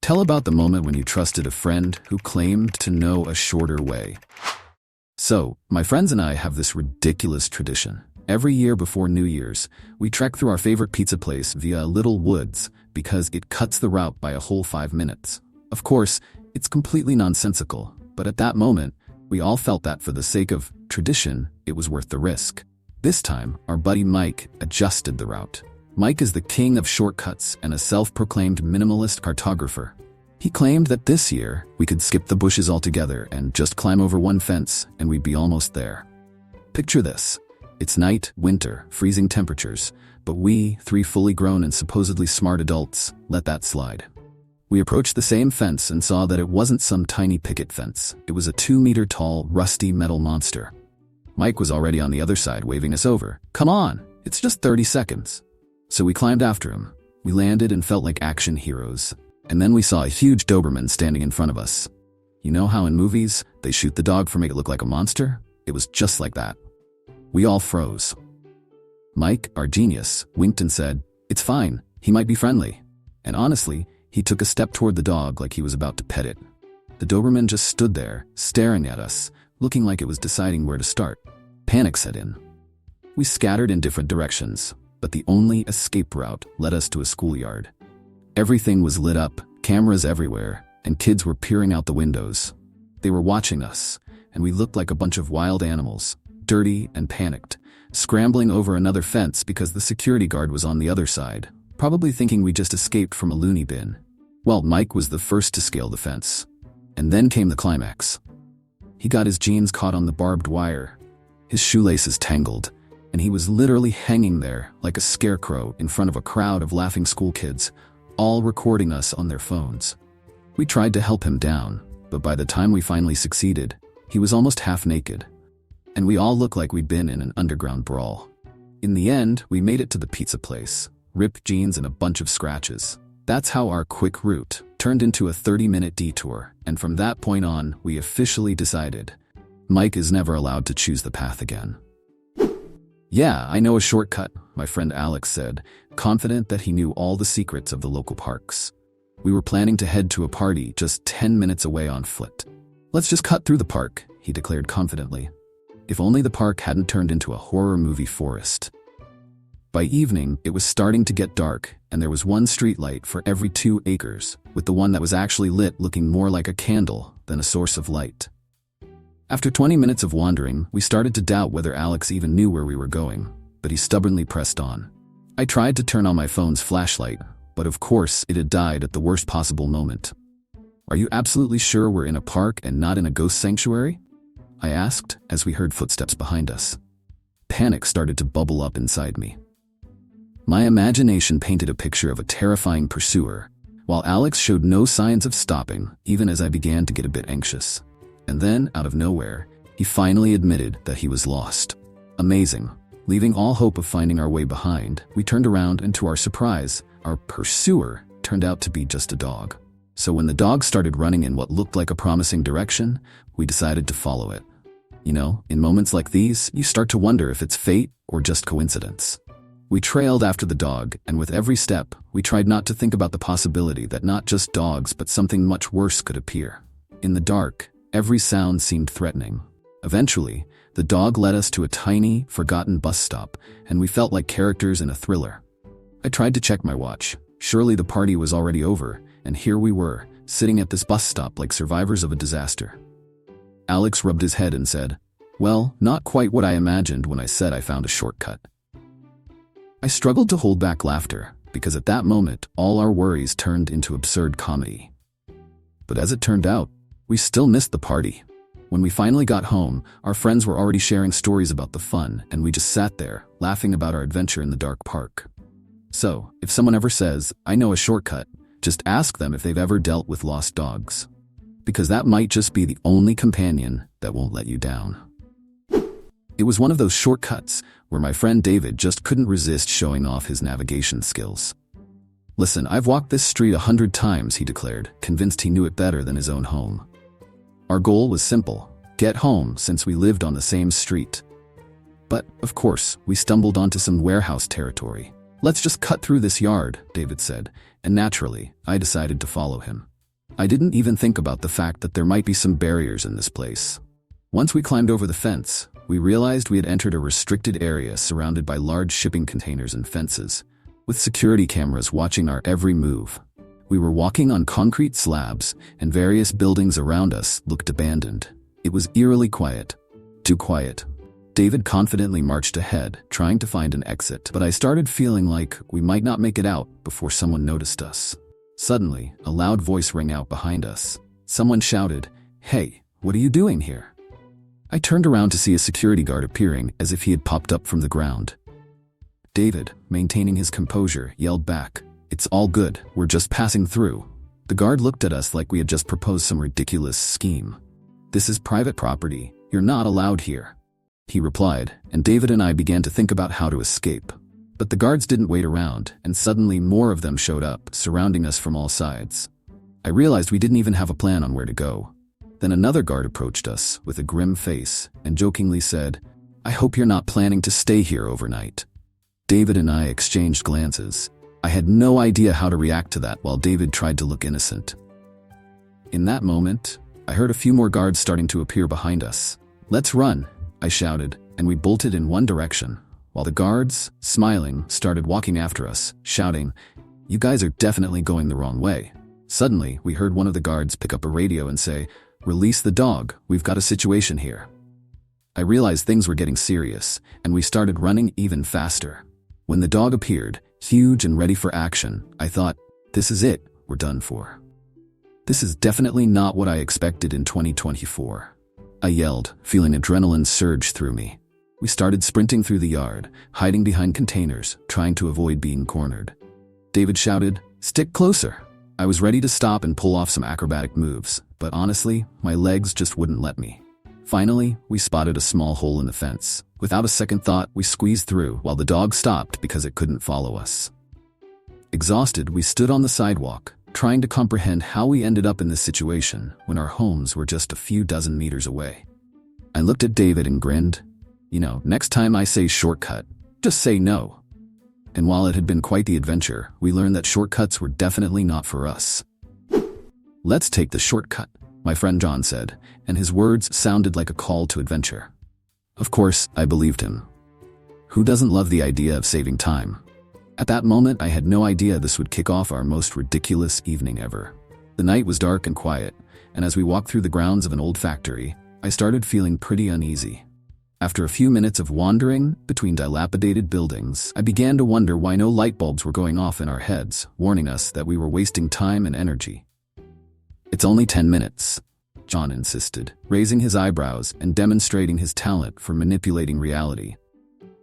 Tell about the moment when you trusted a friend who claimed to know a shorter way. So, my friends and I have this ridiculous tradition. Every year before New Year's, we trek through our favorite pizza place via a little woods because it cuts the route by a whole 5 minutes. Of course, it's completely nonsensical, but at that moment, we all felt that for the sake of tradition, it was worth the risk. This time, our buddy Mike adjusted the route. Mike is the king of shortcuts and a self-proclaimed minimalist cartographer. He claimed that this year, we could skip the bushes altogether and just climb over one fence and we'd be almost there. Picture this. It's night, winter, freezing temperatures, but we, 3 fully grown and supposedly smart adults, let that slide. We approached the same fence and saw that it wasn't some tiny picket fence. It was a 2-meter-tall, rusty metal monster. Mike was already on the other side waving us over. Come on, it's just 30 seconds. So we climbed after him. We landed and felt like action heroes. And then we saw a huge Doberman standing in front of us. You know how in movies, they shoot the dog for make it look like a monster? It was just like that. We all froze. Mike, our genius, winked and said, "It's fine, he might be friendly." And honestly, he took a step toward the dog like he was about to pet it. The Doberman just stood there, staring at us, looking like it was deciding where to start. Panic set in. We scattered in different directions, but the only escape route led us to a schoolyard. Everything was lit up, cameras everywhere, and kids were peering out the windows. They were watching us, and we looked like a bunch of wild animals, dirty and panicked, scrambling over another fence because the security guard was on the other side, probably thinking we just escaped from a loony bin. Well, Mike was the first to scale the fence. And then came the climax. He got his jeans caught on the barbed wire, his shoelaces tangled, and he was literally hanging there like a scarecrow in front of a crowd of laughing school kids, all recording us on their phones. We tried to help him down, but by the time we finally succeeded, he was almost half naked. And we all looked like we'd been in an underground brawl. In the end, we made it to the pizza place, ripped jeans and a bunch of scratches. That's how our quick route turned into a 30-minute detour, and from that point on, we officially decided Mike is never allowed to choose the path again. "Yeah, I know a shortcut," my friend Alex said, confident that he knew all the secrets of the local parks. We were planning to head to a party just 10 minutes away on foot. "Let's just cut through the park," he declared confidently. If only the park hadn't turned into a horror movie forest. By evening, it was starting to get dark, and there was one streetlight for every 2 acres, with the one that was actually lit looking more like a candle than a source of light. After 20 minutes of wandering, we started to doubt whether Alex even knew where we were going, but he stubbornly pressed on. I tried to turn on my phone's flashlight, but of course it had died at the worst possible moment. "Are you absolutely sure we're in a park and not in a ghost sanctuary?" I asked as we heard footsteps behind us. Panic started to bubble up inside me. My imagination painted a picture of a terrifying pursuer, while Alex showed no signs of stopping, even as I began to get a bit anxious. And then, out of nowhere, he finally admitted that he was lost. Amazing. Leaving all hope of finding our way behind, we turned around and to our surprise, our pursuer turned out to be just a dog. So when the dog started running in what looked like a promising direction, we decided to follow it. You know, in moments like these, you start to wonder if it's fate or just coincidence. We trailed after the dog, and with every step, we tried not to think about the possibility that not just dogs but something much worse could appear. In the dark, every sound seemed threatening. Eventually, the dog led us to a tiny, forgotten bus stop, and we felt like characters in a thriller. I tried to check my watch. Surely the party was already over, and here we were, sitting at this bus stop like survivors of a disaster. Alex rubbed his head and said, "Well, not quite what I imagined when I said I found a shortcut." I struggled to hold back laughter, because at that moment, all our worries turned into absurd comedy. But as it turned out, we still missed the party. When we finally got home, our friends were already sharing stories about the fun, and we just sat there, laughing about our adventure in the dark park. So, if someone ever says, "I know a shortcut," just ask them if they've ever dealt with lost dogs. Because that might just be the only companion that won't let you down. It was one of those shortcuts where my friend David just couldn't resist showing off his navigation skills. "Listen, I've walked this street 100 times, he declared, convinced he knew it better than his own home. Our goal was simple: get home since we lived on the same street. But, of course, we stumbled onto some warehouse territory. "Let's just cut through this yard," David said, and naturally, I decided to follow him. I didn't even think about the fact that there might be some barriers in this place. Once we climbed over the fence, we realized we had entered a restricted area surrounded by large shipping containers and fences, with security cameras watching our every move. We were walking on concrete slabs, and various buildings around us looked abandoned. It was eerily quiet. Too quiet. David confidently marched ahead, trying to find an exit, but I started feeling like we might not make it out before someone noticed us. Suddenly, a loud voice rang out behind us. Someone shouted, "Hey, what are you doing here?" I turned around to see a security guard appearing as if he had popped up from the ground. David, maintaining his composure, yelled back, "It's all good, we're just passing through." The guard looked at us like we had just proposed some ridiculous scheme. "This is private property, you're not allowed here," he replied, and David and I began to think about how to escape. But the guards didn't wait around, and suddenly more of them showed up, surrounding us from all sides. I realized we didn't even have a plan on where to go. Then another guard approached us with a grim face and jokingly said, "I hope you're not planning to stay here overnight." David and I exchanged glances. I had no idea how to react to that while David tried to look innocent. In that moment, I heard a few more guards starting to appear behind us. "Let's run," I shouted, and we bolted in one direction, while the guards, smiling, started walking after us, shouting, "You guys are definitely going the wrong way." Suddenly, we heard one of the guards pick up a radio and say, "Release the dog, we've got a situation here." I realized things were getting serious, and we started running even faster. When the dog appeared, huge and ready for action, I thought, this is it, we're done for. This is definitely not what I expected in 2024. I yelled, feeling adrenaline surge through me. We started sprinting through the yard, hiding behind containers, trying to avoid being cornered. David shouted, "Stick closer." I was ready to stop and pull off some acrobatic moves, but honestly, my legs just wouldn't let me. Finally, we spotted a small hole in the fence. Without a second thought, we squeezed through while the dog stopped because it couldn't follow us. Exhausted, we stood on the sidewalk, trying to comprehend how we ended up in this situation when our homes were just a few dozen meters away. I looked at David and grinned. Next time I say shortcut, just say no. And while it had been quite the adventure, we learned that shortcuts were definitely not for us. "Let's take the shortcut," my friend John said, and his words sounded like a call to adventure. Of course, I believed him. Who doesn't love the idea of saving time? At that moment, I had no idea this would kick off our most ridiculous evening ever. The night was dark and quiet, and as we walked through the grounds of an old factory, I started feeling pretty uneasy. After a few minutes of wandering between dilapidated buildings, I began to wonder why no light bulbs were going off in our heads, warning us that we were wasting time and energy. "It's only 10 minutes, John insisted, raising his eyebrows and demonstrating his talent for manipulating reality.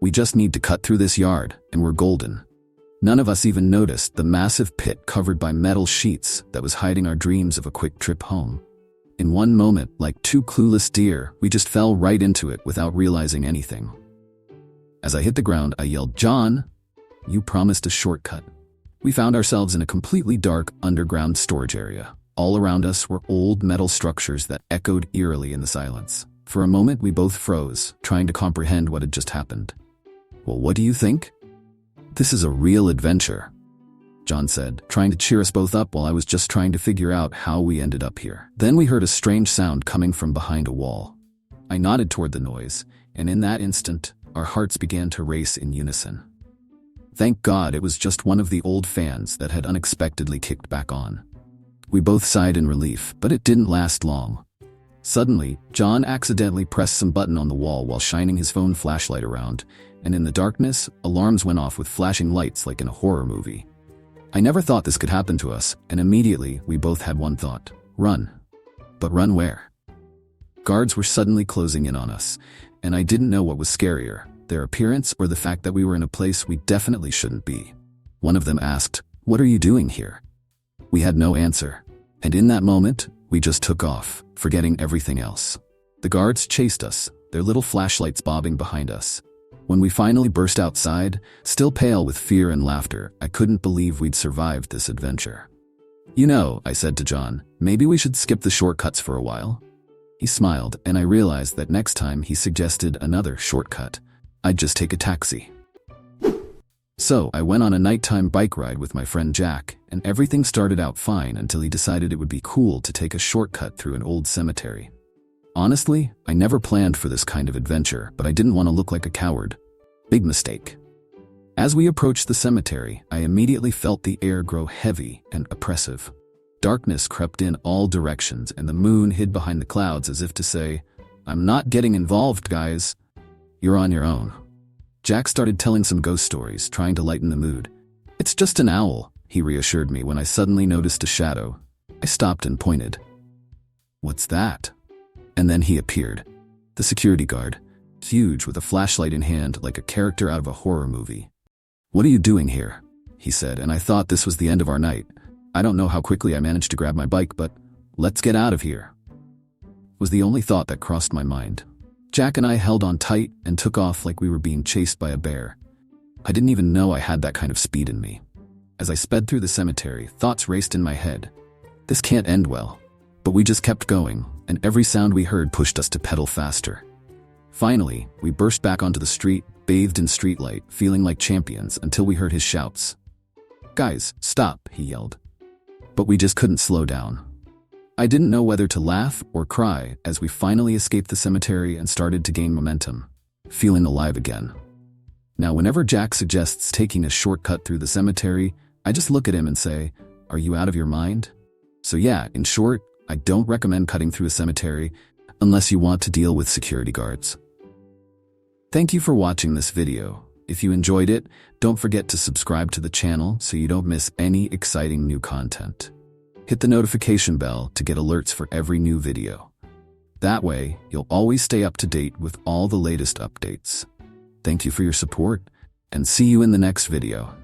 "We just need to cut through this yard, and we're golden." None of us even noticed the massive pit covered by metal sheets that was hiding our dreams of a quick trip home. In one moment, like two clueless deer, we just fell right into it without realizing anything. As I hit the ground, I yelled, "John, you promised a shortcut." We found ourselves in a completely dark underground storage area. All around us were old metal structures that echoed eerily in the silence. For a moment, we both froze, trying to comprehend what had just happened. "Well, what do you think?" "This is a real adventure," John said, trying to cheer us both up while I was just trying to figure out how we ended up here. Then we heard a strange sound coming from behind a wall. I nodded toward the noise, and in that instant, our hearts began to race in unison. Thank God it was just one of the old fans that had unexpectedly kicked back on. We both sighed in relief, but it didn't last long. Suddenly, John accidentally pressed some button on the wall while shining his phone flashlight around, and in the darkness, alarms went off with flashing lights like in a horror movie. I never thought this could happen to us, and immediately we both had one thought: run. But run where? Guards were suddenly closing in on us, and I didn't know what was scarier, their appearance or the fact that we were in a place we definitely shouldn't be. One of them asked, "What are you doing here?" We had no answer, and in that moment, we just took off, forgetting everything else. The guards chased us, their little flashlights bobbing behind us. When we finally burst outside, still pale with fear and laughter, I couldn't believe we'd survived this adventure. I said to John, maybe we should skip the shortcuts for a while. He smiled, and I realized that next time he suggested another shortcut, I'd just take a taxi. So I went on a nighttime bike ride with my friend Jack, and everything started out fine until he decided it would be cool to take a shortcut through an old cemetery. Honestly, I never planned for this kind of adventure, but I didn't want to look like a coward. Big mistake. As we approached the cemetery, I immediately felt the air grow heavy and oppressive. Darkness crept in all directions, and the moon hid behind the clouds as if to say, "I'm not getting involved, guys. You're on your own." Jack started telling some ghost stories, trying to lighten the mood. "It's just an owl," he reassured me when I suddenly noticed a shadow. I stopped and pointed. "What's that?" And then he appeared. The security guard, huge with a flashlight in hand like a character out of a horror movie. "What are you doing here?" he said, and I thought this was the end of our night. I don't know how quickly I managed to grab my bike, but let's get out of here, was the only thought that crossed my mind. Jack and I held on tight and took off like we were being chased by a bear. I didn't even know I had that kind of speed in me. As I sped through the cemetery, thoughts raced in my head. This can't end well. But we just kept going, and every sound we heard pushed us to pedal faster. Finally, we burst back onto the street, bathed in streetlight, feeling like champions until we heard his shouts. "Guys, stop," he yelled. But we just couldn't slow down. I didn't know whether to laugh or cry as we finally escaped the cemetery and started to gain momentum, feeling alive again. Now, whenever Jack suggests taking a shortcut through the cemetery, I just look at him and say, "Are you out of your mind?" So yeah, in short, I don't recommend cutting through a cemetery unless you want to deal with security guards. Thank you for watching this video. If you enjoyed it, don't forget to subscribe to the channel so you don't miss any exciting new content. Hit the notification bell to get alerts for every new video. That way, you'll always stay up to date with all the latest updates. Thank you for your support, and see you in the next video.